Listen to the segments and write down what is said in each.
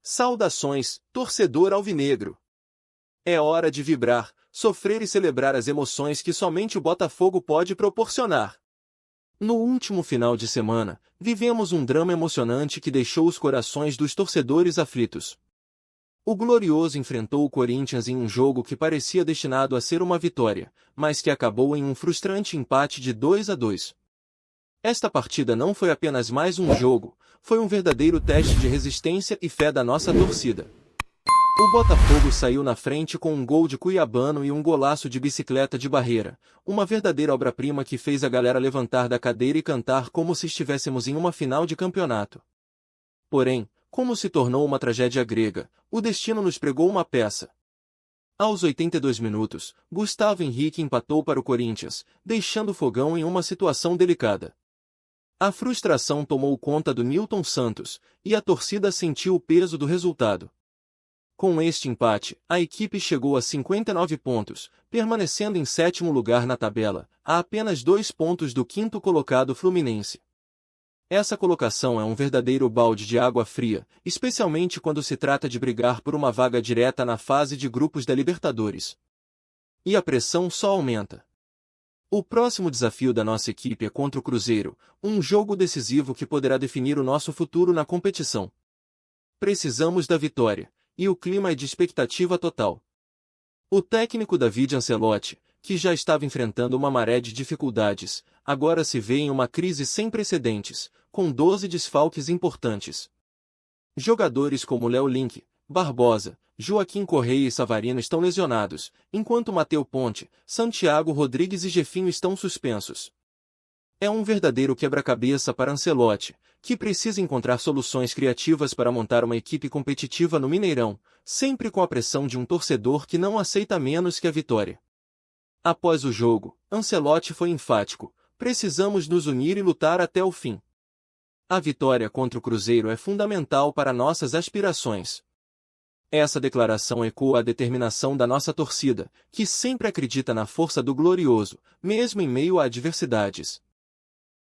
Saudações, torcedor alvinegro! É hora de vibrar, sofrer e celebrar as emoções que somente o Botafogo pode proporcionar. No último final de semana, vivemos um drama emocionante que deixou os corações dos torcedores aflitos. O Glorioso enfrentou o Corinthians em um jogo que parecia destinado a ser uma vitória, mas que acabou em um frustrante empate de 2-2. Esta partida não foi apenas mais um jogo, foi um verdadeiro teste de resistência e fé da nossa torcida. O Botafogo saiu na frente com um gol de Cuiabano e um golaço de bicicleta de barreira, uma verdadeira obra-prima que fez a galera levantar da cadeira e cantar como se estivéssemos em uma final de campeonato. Porém, como se tornou uma tragédia grega, o destino nos pregou uma peça. Aos 82 minutos, Gustavo Henrique empatou para o Corinthians, deixando o Fogão em uma situação delicada. A frustração tomou conta do Nilton Santos, e a torcida sentiu o peso do resultado. Com este empate, a equipe chegou a 59 pontos, permanecendo em sétimo lugar na tabela, a apenas 2 pontos do quinto colocado Fluminense. Essa colocação é um verdadeiro balde de água fria, especialmente quando se trata de brigar por uma vaga direta na fase de grupos da Libertadores. E a pressão só aumenta. O próximo desafio da nossa equipe é contra o Cruzeiro, um jogo decisivo que poderá definir o nosso futuro na competição. Precisamos da vitória, e o clima é de expectativa total. O técnico David Ancelotti, que já estava enfrentando uma maré de dificuldades, agora se vê em uma crise sem precedentes, com 12 desfalques importantes. Jogadores como Léo Link, Barbosa, Joaquim Correia e Savarino estão lesionados, enquanto Matheus Ponte, Santiago Rodrigues e Jefinho estão suspensos. É um verdadeiro quebra-cabeça para Ancelotti, que precisa encontrar soluções criativas para montar uma equipe competitiva no Mineirão, sempre com a pressão de um torcedor que não aceita menos que a vitória. Após o jogo, Ancelotti foi enfático: precisamos nos unir e lutar até o fim. A vitória contra o Cruzeiro é fundamental para nossas aspirações. Essa declaração ecoa a determinação da nossa torcida, que sempre acredita na força do Glorioso, mesmo em meio a adversidades.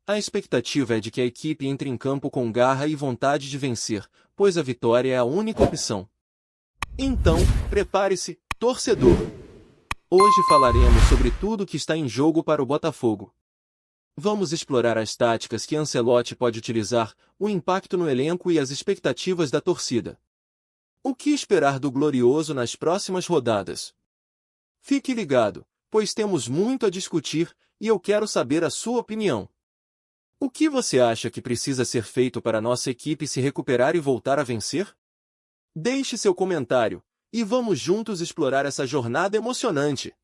A expectativa é de que a equipe entre em campo com garra e vontade de vencer, pois a vitória é a única opção. Então, prepare-se, torcedor! Hoje falaremos sobre tudo que está em jogo para o Botafogo. Vamos explorar as táticas que Ancelotti pode utilizar, o impacto no elenco e as expectativas da torcida. O que esperar do Glorioso nas próximas rodadas? Fique ligado, pois temos muito a discutir, e eu quero saber a sua opinião. O que você acha que precisa ser feito para nossa equipe se recuperar e voltar a vencer? Deixe seu comentário, e vamos juntos explorar essa jornada emocionante.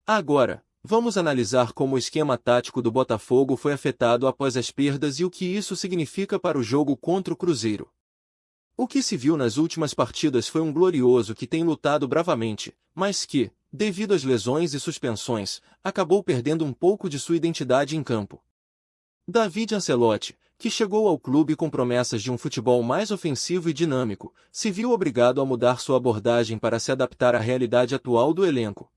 Agora, vamos analisar como o esquema tático do Botafogo foi afetado após as perdas e o que isso significa para o jogo contra o Cruzeiro. O que se viu nas últimas partidas foi um Glorioso que tem lutado bravamente, mas que, devido às lesões e suspensões, acabou perdendo um pouco de sua identidade em campo. David Ancelotti, que chegou ao clube com promessas de um futebol mais ofensivo e dinâmico, se viu obrigado a mudar sua abordagem para se adaptar à realidade atual do elenco.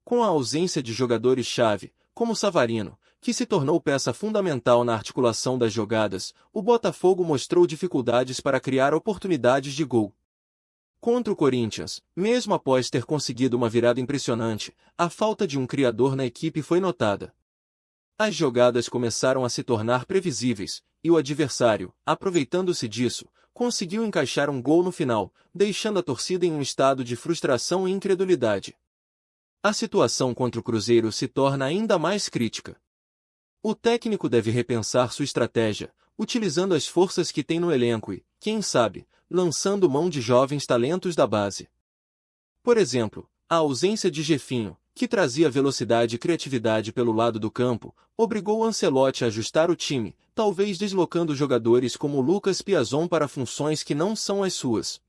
Com a ausência de jogadores-chave, como Savarino, que se tornou peça fundamental na articulação das jogadas, o Botafogo mostrou dificuldades para criar oportunidades de gol. Contra o Corinthians, mesmo após ter conseguido uma virada impressionante, a falta de um criador na equipe foi notada. As jogadas começaram a se tornar previsíveis, e o adversário, aproveitando-se disso, conseguiu encaixar um gol no final, deixando a torcida em um estado de frustração e incredulidade. A situação contra o Cruzeiro se torna ainda mais crítica. O técnico deve repensar sua estratégia, utilizando as forças que tem no elenco e, quem sabe, lançando mão de jovens talentos da base. Por exemplo, a ausência de Jefinho, que trazia velocidade e criatividade pelo lado do campo, obrigou Ancelotti a ajustar o time, talvez deslocando jogadores como Lucas Piazon para funções que não são as suas.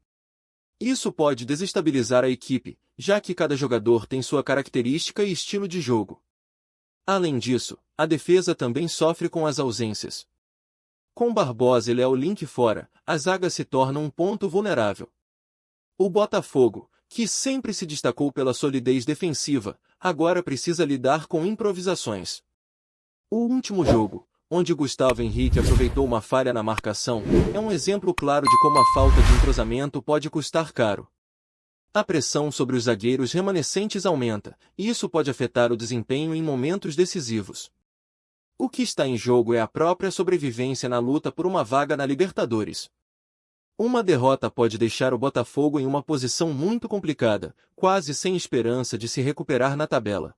Isso pode desestabilizar a equipe, já que cada jogador tem sua característica e estilo de jogo. Além disso, a defesa também sofre com as ausências. Com Barbosa e Léo Link fora, a zaga se torna um ponto vulnerável. O Botafogo, que sempre se destacou pela solidez defensiva, agora precisa lidar com improvisações. O último jogo, onde Gustavo Henrique aproveitou uma falha na marcação, é um exemplo claro de como a falta de entrosamento pode custar caro. A pressão sobre os zagueiros remanescentes aumenta, e isso pode afetar o desempenho em momentos decisivos. O que está em jogo é a própria sobrevivência na luta por uma vaga na Libertadores. Uma derrota pode deixar o Botafogo em uma posição muito complicada, quase sem esperança de se recuperar na tabela.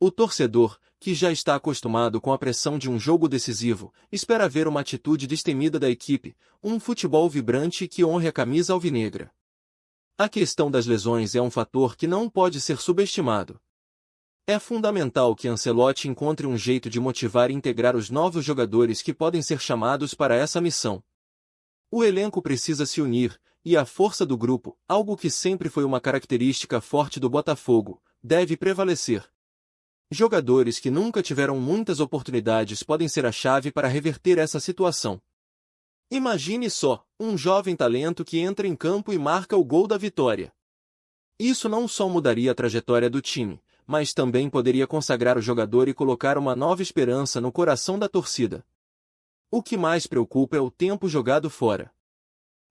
O torcedor, que já está acostumado com a pressão de um jogo decisivo, espera ver uma atitude destemida da equipe, um futebol vibrante que honre a camisa alvinegra. A questão das lesões é um fator que não pode ser subestimado. É fundamental que Ancelotti encontre um jeito de motivar e integrar os novos jogadores que podem ser chamados para essa missão. O elenco precisa se unir, e a força do grupo, algo que sempre foi uma característica forte do Botafogo, deve prevalecer. Jogadores que nunca tiveram muitas oportunidades podem ser a chave para reverter essa situação. Imagine só, um jovem talento que entra em campo e marca o gol da vitória. Isso não só mudaria a trajetória do time, mas também poderia consagrar o jogador e colocar uma nova esperança no coração da torcida. O que mais preocupa é o tempo jogado fora.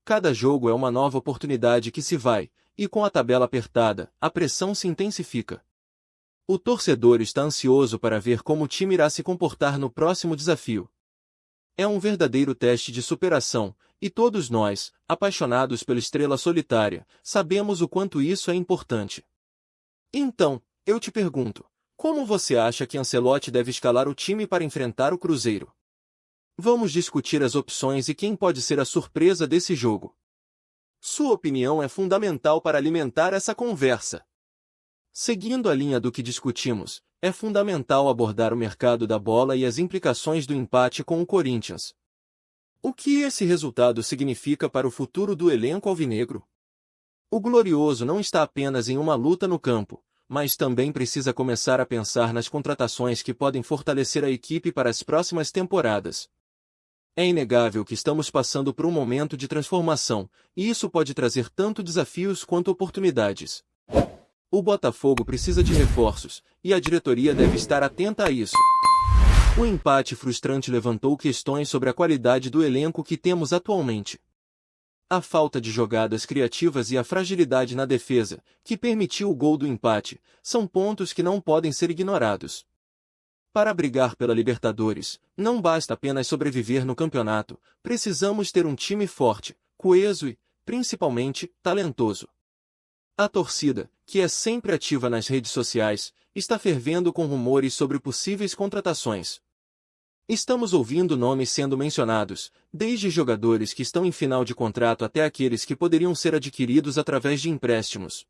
Cada jogo é uma nova oportunidade que se vai, e com a tabela apertada, a pressão se intensifica. O torcedor está ansioso para ver como o time irá se comportar no próximo desafio. É um verdadeiro teste de superação, e todos nós, apaixonados pela estrela solitária, sabemos o quanto isso é importante. Então, eu te pergunto, como você acha que Ancelotti deve escalar o time para enfrentar o Cruzeiro? Vamos discutir as opções e quem pode ser a surpresa desse jogo. Sua opinião é fundamental para alimentar essa conversa. Seguindo a linha do que discutimos, é fundamental abordar o mercado da bola e as implicações do empate com o Corinthians. O que esse resultado significa para o futuro do elenco alvinegro? O Glorioso não está apenas em uma luta no campo, mas também precisa começar a pensar nas contratações que podem fortalecer a equipe para as próximas temporadas. É inegável que estamos passando por um momento de transformação, e isso pode trazer tanto desafios quanto oportunidades. O Botafogo precisa de reforços, e a diretoria deve estar atenta a isso. O empate frustrante levantou questões sobre a qualidade do elenco que temos atualmente. A falta de jogadas criativas e a fragilidade na defesa, que permitiu o gol do empate, são pontos que não podem ser ignorados. Para brigar pela Libertadores, não basta apenas sobreviver no campeonato, precisamos ter um time forte, coeso e, principalmente, talentoso. A torcida, que é sempre ativa nas redes sociais, está fervendo com rumores sobre possíveis contratações. Estamos ouvindo nomes sendo mencionados, desde jogadores que estão em final de contrato até aqueles que poderiam ser adquiridos através de empréstimos.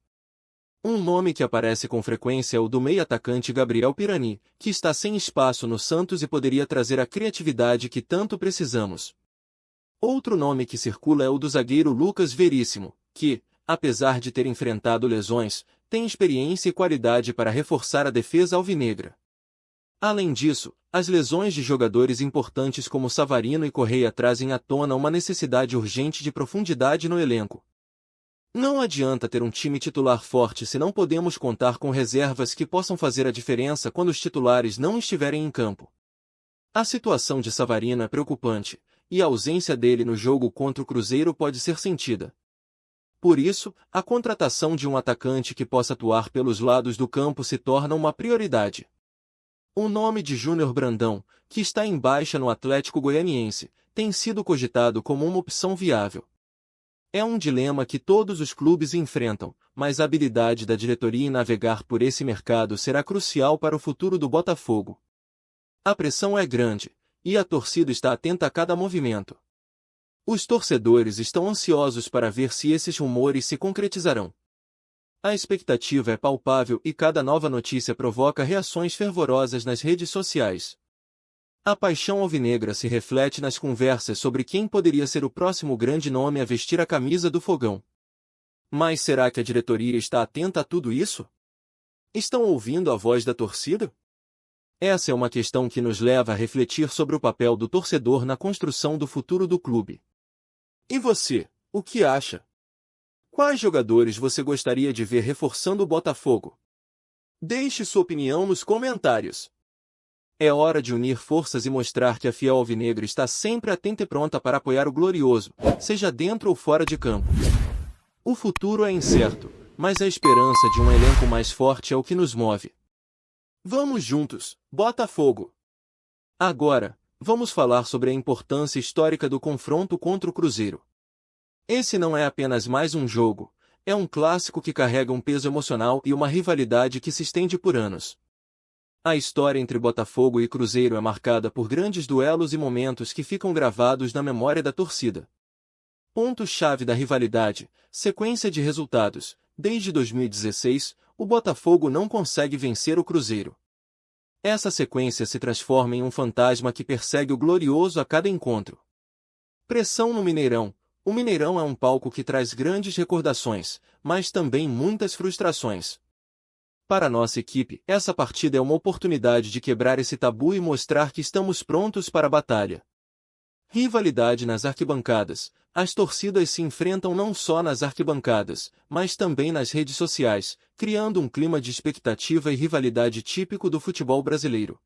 Um nome que aparece com frequência é o do meio-atacante Gabriel Pirani, que está sem espaço no Santos e poderia trazer a criatividade que tanto precisamos. Outro nome que circula é o do zagueiro Lucas Veríssimo, que, apesar de ter enfrentado lesões, tem experiência e qualidade para reforçar a defesa alvinegra. Além disso, as lesões de jogadores importantes como Savarino e Correia trazem à tona uma necessidade urgente de profundidade no elenco. Não adianta ter um time titular forte se não podemos contar com reservas que possam fazer a diferença quando os titulares não estiverem em campo. A situação de Savarino é preocupante, e a ausência dele no jogo contra o Cruzeiro pode ser sentida. Por isso, a contratação de um atacante que possa atuar pelos lados do campo se torna uma prioridade. O nome de Júnior Brandão, que está em baixa no Atlético Goianiense, tem sido cogitado como uma opção viável. É um dilema que todos os clubes enfrentam, mas a habilidade da diretoria em navegar por esse mercado será crucial para o futuro do Botafogo. A pressão é grande, e a torcida está atenta a cada movimento. Os torcedores estão ansiosos para ver se esses rumores se concretizarão. A expectativa é palpável e cada nova notícia provoca reações fervorosas nas redes sociais. A paixão alvinegra se reflete nas conversas sobre quem poderia ser o próximo grande nome a vestir a camisa do Fogão. Mas será que a diretoria está atenta a tudo isso? Estão ouvindo a voz da torcida? Essa é uma questão que nos leva a refletir sobre o papel do torcedor na construção do futuro do clube. E você, o que acha? Quais jogadores você gostaria de ver reforçando o Botafogo? Deixe sua opinião nos comentários. É hora de unir forças e mostrar que a fiel alvinegra está sempre atenta e pronta para apoiar o glorioso, seja dentro ou fora de campo. O futuro é incerto, mas a esperança de um elenco mais forte é o que nos move. Vamos juntos, Botafogo! Agora, vamos falar sobre a importância histórica do confronto contra o Cruzeiro. Esse não é apenas mais um jogo, é um clássico que carrega um peso emocional e uma rivalidade que se estende por anos. A história entre Botafogo e Cruzeiro é marcada por grandes duelos e momentos que ficam gravados na memória da torcida. Ponto-chave da rivalidade, sequência de resultados. Desde 2016, o Botafogo não consegue vencer o Cruzeiro. Essa sequência se transforma em um fantasma que persegue o glorioso a cada encontro. Pressão no Mineirão. O Mineirão é um palco que traz grandes recordações, mas também muitas frustrações. Para nossa equipe, essa partida é uma oportunidade de quebrar esse tabu e mostrar que estamos prontos para a batalha. Rivalidade nas arquibancadas. As torcidas se enfrentam não só nas arquibancadas, mas também nas redes sociais, criando um clima de expectativa e rivalidade típico do futebol brasileiro.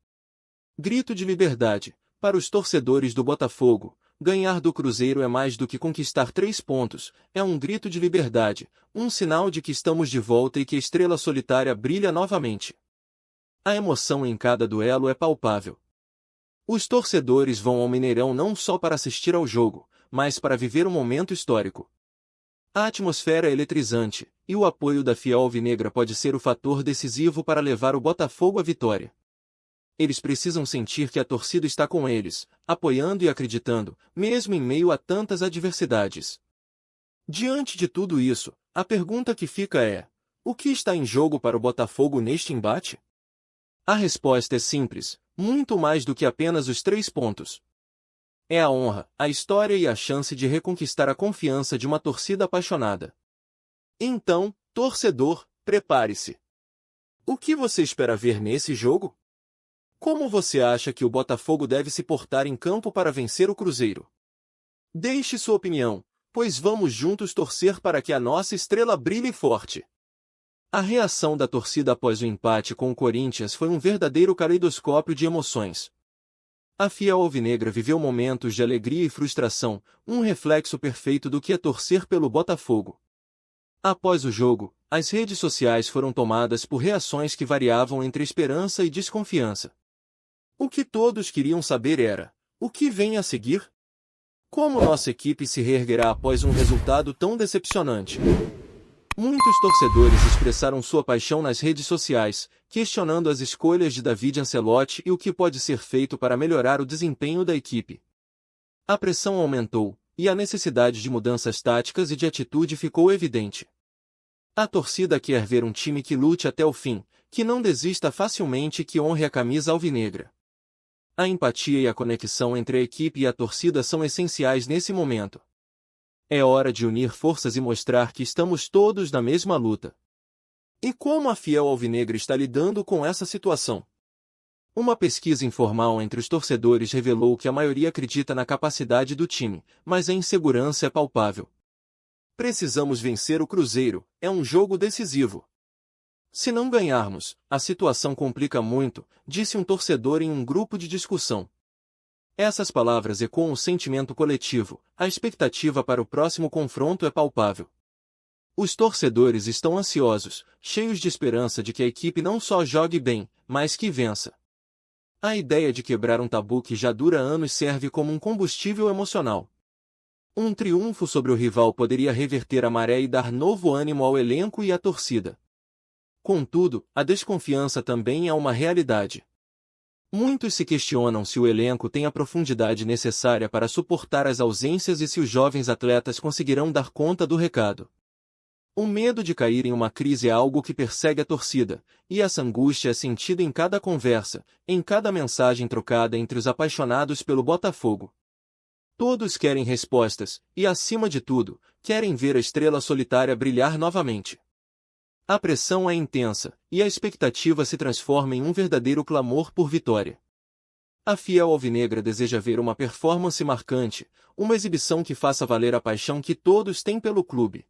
Grito de liberdade. Para os torcedores do Botafogo, ganhar do Cruzeiro é mais do que conquistar 3 pontos, é um grito de liberdade, um sinal de que estamos de volta e que a estrela solitária brilha novamente. A emoção em cada duelo é palpável. Os torcedores vão ao Mineirão não só para assistir ao jogo, mas para viver um momento histórico. A atmosfera é eletrizante, e o apoio da fiel alvinegra pode ser o fator decisivo para levar o Botafogo à vitória. Eles precisam sentir que a torcida está com eles, apoiando e acreditando, mesmo em meio a tantas adversidades. Diante de tudo isso, a pergunta que fica é: o que está em jogo para o Botafogo neste embate? A resposta é simples, muito mais do que apenas os 3 pontos. É a honra, a história e a chance de reconquistar a confiança de uma torcida apaixonada. Então, torcedor, prepare-se. O que você espera ver nesse jogo? Como você acha que o Botafogo deve se portar em campo para vencer o Cruzeiro? Deixe sua opinião, pois vamos juntos torcer para que a nossa estrela brilhe forte. A reação da torcida após o empate com o Corinthians foi um verdadeiro caleidoscópio de emoções. A fiel alvinegra viveu momentos de alegria e frustração, um reflexo perfeito do que é torcer pelo Botafogo. Após o jogo, as redes sociais foram tomadas por reações que variavam entre esperança e desconfiança. O que todos queriam saber era: o que vem a seguir? Como nossa equipe se reerguerá após um resultado tão decepcionante? Muitos torcedores expressaram sua paixão nas redes sociais, questionando as escolhas de David Ancelotti e o que pode ser feito para melhorar o desempenho da equipe. A pressão aumentou, e a necessidade de mudanças táticas e de atitude ficou evidente. A torcida quer ver um time que lute até o fim, que não desista facilmente e que honre a camisa alvinegra. A empatia e a conexão entre a equipe e a torcida são essenciais nesse momento. É hora de unir forças e mostrar que estamos todos na mesma luta. E como a fiel alvinegra está lidando com essa situação? Uma pesquisa informal entre os torcedores revelou que a maioria acredita na capacidade do time, mas a insegurança é palpável. Precisamos vencer o Cruzeiro, é um jogo decisivo. Se não ganharmos, a situação complica muito, disse um torcedor em um grupo de discussão. Essas palavras ecoam o sentimento coletivo, a expectativa para o próximo confronto é palpável. Os torcedores estão ansiosos, cheios de esperança de que a equipe não só jogue bem, mas que vença. A ideia de quebrar um tabu que já dura anos serve como um combustível emocional. Um triunfo sobre o rival poderia reverter a maré e dar novo ânimo ao elenco e à torcida. Contudo, a desconfiança também é uma realidade. Muitos se questionam se o elenco tem a profundidade necessária para suportar as ausências e se os jovens atletas conseguirão dar conta do recado. O medo de cair em uma crise é algo que persegue a torcida, e essa angústia é sentida em cada conversa, em cada mensagem trocada entre os apaixonados pelo Botafogo. Todos querem respostas, e acima de tudo, querem ver a estrela solitária brilhar novamente. A pressão é intensa, e a expectativa se transforma em um verdadeiro clamor por vitória. A fiel alvinegra deseja ver uma performance marcante, uma exibição que faça valer a paixão que todos têm pelo clube.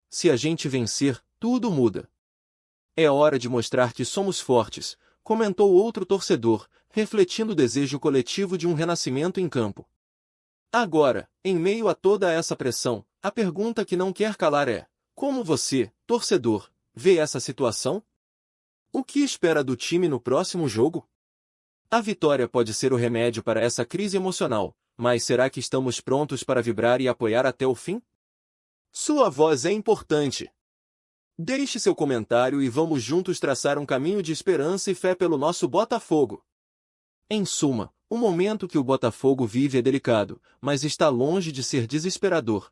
Se a gente vencer, tudo muda. É hora de mostrar que somos fortes, comentou outro torcedor, refletindo o desejo coletivo de um renascimento em campo. Agora, em meio a toda essa pressão, a pergunta que não quer calar é: como você, torcedor, vê essa situação? O que espera do time no próximo jogo? A vitória pode ser o remédio para essa crise emocional, mas será que estamos prontos para vibrar e apoiar até o fim? Sua voz é importante. Deixe seu comentário e vamos juntos traçar um caminho de esperança e fé pelo nosso Botafogo. Em suma, o momento que o Botafogo vive é delicado, mas está longe de ser desesperador.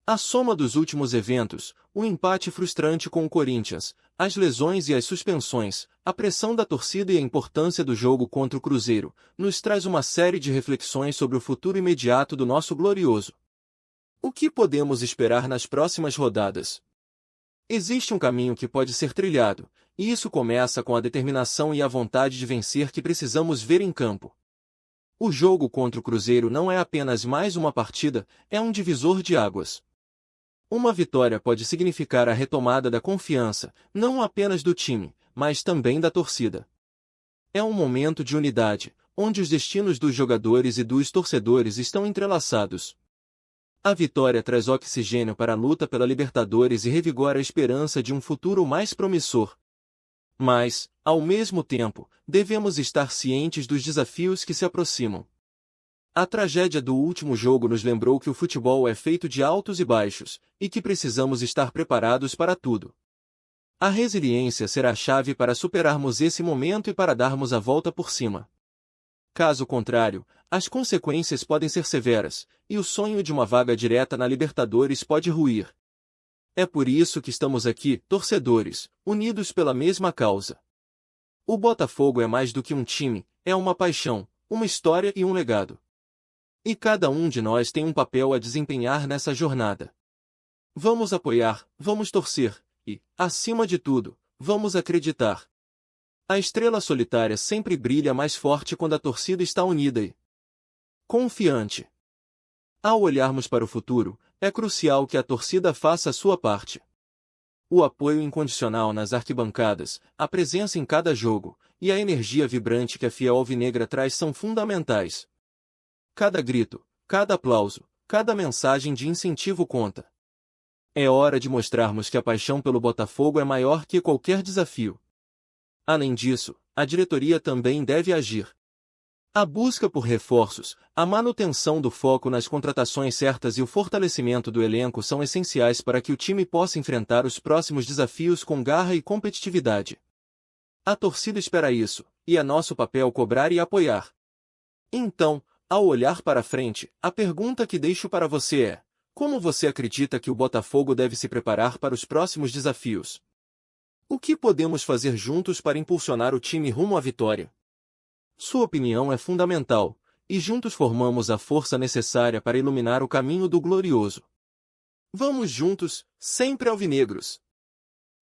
A soma dos últimos eventos, o empate frustrante com o Corinthians, as lesões e as suspensões, a pressão da torcida e a importância do jogo contra o Cruzeiro, nos traz uma série de reflexões sobre o futuro imediato do nosso glorioso. O que podemos esperar nas próximas rodadas? Existe um caminho que pode ser trilhado, e isso começa com a determinação e a vontade de vencer que precisamos ver em campo. O jogo contra o Cruzeiro não é apenas mais uma partida, é um divisor de águas. Uma vitória pode significar a retomada da confiança, não apenas do time, mas também da torcida. É um momento de unidade, onde os destinos dos jogadores e dos torcedores estão entrelaçados. A vitória traz oxigênio para a luta pela Libertadores e revigora a esperança de um futuro mais promissor. Mas, ao mesmo tempo, devemos estar cientes dos desafios que se aproximam. A tragédia do último jogo nos lembrou que o futebol é feito de altos e baixos, e que precisamos estar preparados para tudo. A resiliência será a chave para superarmos esse momento e para darmos a volta por cima. Caso contrário, as consequências podem ser severas, e o sonho de uma vaga direta na Libertadores pode ruir. É por isso que estamos aqui, torcedores, unidos pela mesma causa. O Botafogo é mais do que um time, é uma paixão, uma história e um legado. E cada um de nós tem um papel a desempenhar nessa jornada. Vamos apoiar, vamos torcer, e, acima de tudo, vamos acreditar. A estrela solitária sempre brilha mais forte quando a torcida está unida e confiante. Ao olharmos para o futuro, é crucial que a torcida faça a sua parte. O apoio incondicional nas arquibancadas, a presença em cada jogo, e a energia vibrante que a fiel alvinegra traz são fundamentais. Cada grito, cada aplauso, cada mensagem de incentivo conta. É hora de mostrarmos que a paixão pelo Botafogo é maior que qualquer desafio. Além disso, a diretoria também deve agir. A busca por reforços, a manutenção do foco nas contratações certas e o fortalecimento do elenco são essenciais para que o time possa enfrentar os próximos desafios com garra e competitividade. A torcida espera isso, e é nosso papel cobrar e apoiar. Então, ao olhar para frente, a pergunta que deixo para você é: como você acredita que o Botafogo deve se preparar para os próximos desafios? O que podemos fazer juntos para impulsionar o time rumo à vitória? Sua opinião é fundamental, e juntos formamos a força necessária para iluminar o caminho do glorioso. Vamos juntos, sempre alvinegros!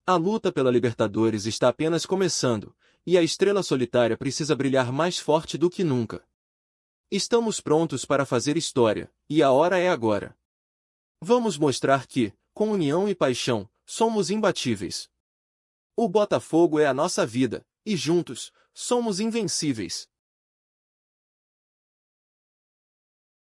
A luta pela Libertadores está apenas começando, e a estrela solitária precisa brilhar mais forte do que nunca. Estamos prontos para fazer história, e a hora é agora. Vamos mostrar que, com união e paixão, somos imbatíveis. O Botafogo é a nossa vida, e juntos, somos invencíveis.